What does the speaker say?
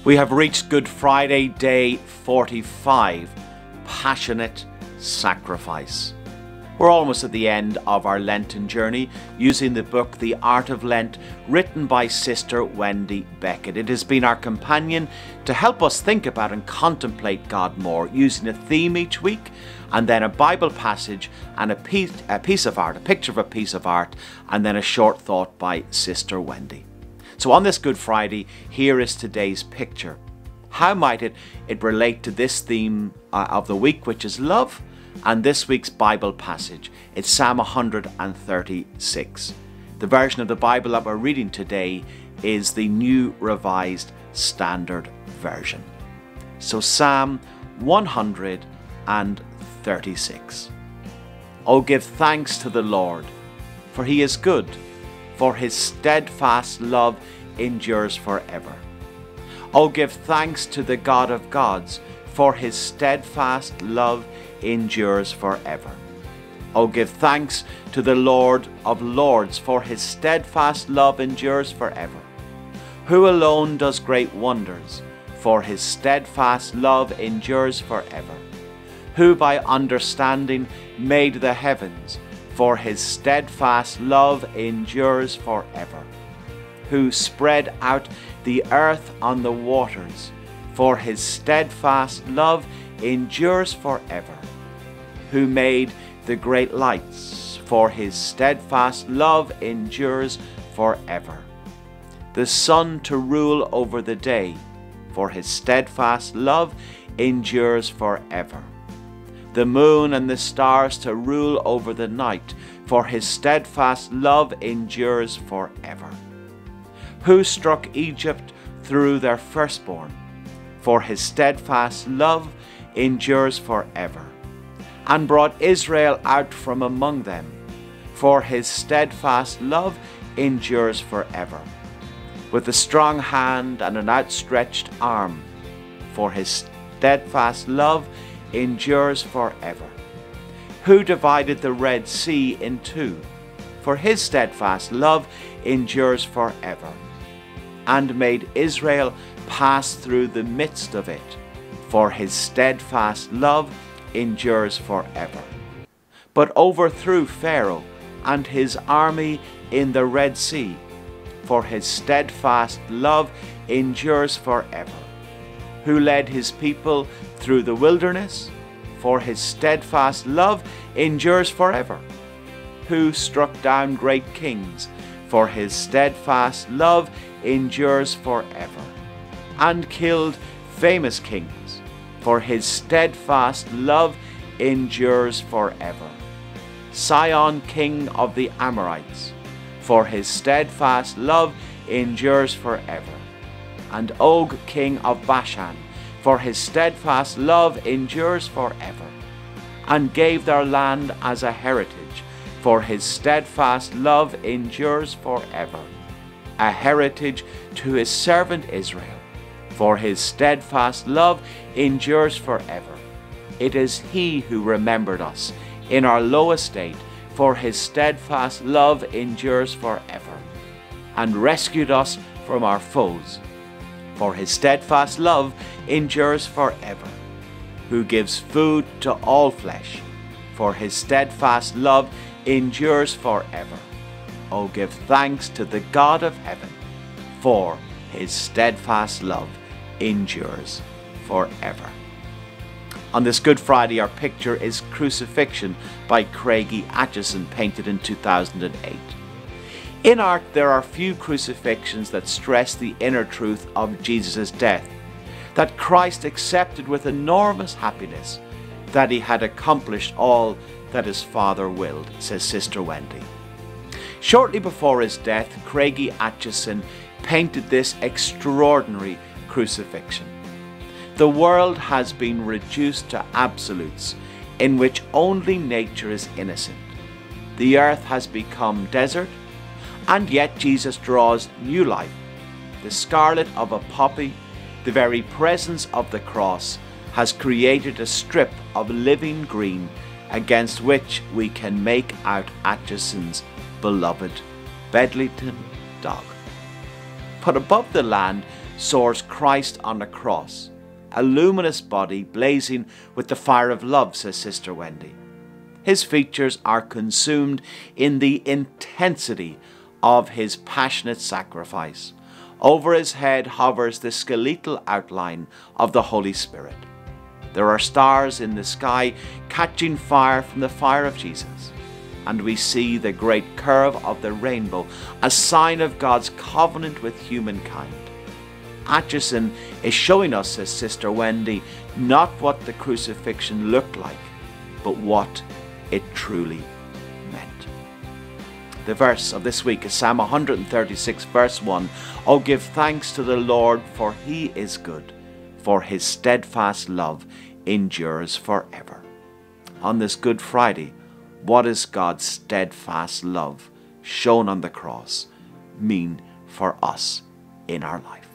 We have reached Good Friday, day 45, Passionate Sacrifice. We're almost at the end of our Lenten journey using the book The Art of Lent, written by Sister Wendy Beckett. It has been our companion to help us think about and contemplate God more, using a theme each week and then a Bible passage and a piece of art, a picture of a piece of art, and then a short thought by Sister Wendy. So on this Good Friday, here is today's picture. How might it relate to this theme of the week, which is love, and this week's Bible passage? It's Psalm 136. The version of the Bible that we're reading today is the New Revised Standard Version. So Psalm 136. Oh, give thanks to the Lord, for he is good, for his steadfast love endures forever. Oh, give thanks to the God of gods, for his steadfast love endures forever. Oh, give thanks to the Lord of lords, for his steadfast love endures forever. Who alone does great wonders, for his steadfast love endures forever. Who by understanding made the heavens, for his steadfast love endures forever. Who spread out the earth on the waters, for his steadfast love endures forever. Who made the great lights, for his steadfast love endures forever. The sun to rule over the day, for his steadfast love endures forever. The moon and the stars to rule over the night, for his steadfast love endures forever. Who struck Egypt through their firstborn, for his steadfast love endures forever. And brought Israel out from among them, for his steadfast love endures forever. With a strong hand and an outstretched arm, for his steadfast love endures forever. Who divided the Red Sea in two, for his steadfast love endures forever. And made Israel pass through the midst of it, for his steadfast love endures forever. But overthrew Pharaoh and his army in the Red Sea, for his steadfast love endures forever. Who led his people through the wilderness, for his steadfast love endures forever. Who struck down great kings, for his steadfast love endures forever. And killed famous kings, for his steadfast love endures forever. Sihon, king of the Amorites, for his steadfast love endures forever. And Og, king of Bashan, for his steadfast love endures forever. And gave their land as a heritage, for his steadfast love endures forever. A heritage to his servant Israel, for his steadfast love endures forever. It is he who remembered us in our low estate, for his steadfast love endures forever. And rescued us from our foes, for his steadfast love endures forever. Who gives food to all flesh, for his steadfast love endures forever. Oh, give thanks to the God of heaven, for his steadfast love endures forever. On this Good Friday, our picture is Crucifixion by Craigie Aitchison, painted in 2008. In art, there are few crucifixions that stress the inner truth of Jesus' death, that Christ accepted with enormous happiness that he had accomplished all that his Father willed, says Sister Wendy. Shortly before his death, Craigie Aitchison painted this extraordinary crucifixion. The world has been reduced to absolutes in which only nature is innocent. The earth has become desert, and yet Jesus draws new life. The scarlet of a poppy, the very presence of the cross, has created a strip of living green against which we can make out Aitchison's beloved Bedlington dog. But above the land soars Christ on the cross, a luminous body blazing with the fire of love, says Sister Wendy. His features are consumed in the intensity of his passionate sacrifice. Over his head hovers the skeletal outline of the Holy Spirit. There are stars in the sky catching fire from the fire of Jesus, and we see the great curve of the rainbow, a sign of God's covenant with humankind. Atchison is showing us, says Sister Wendy, not what the crucifixion looked like, but what it truly meant. The verse of this week is Psalm 136, verse 1. "Oh, give thanks to the Lord, for he is good, for his steadfast love endures forever." On this Good Friday, what does God's steadfast love shown on the cross mean for us in our life?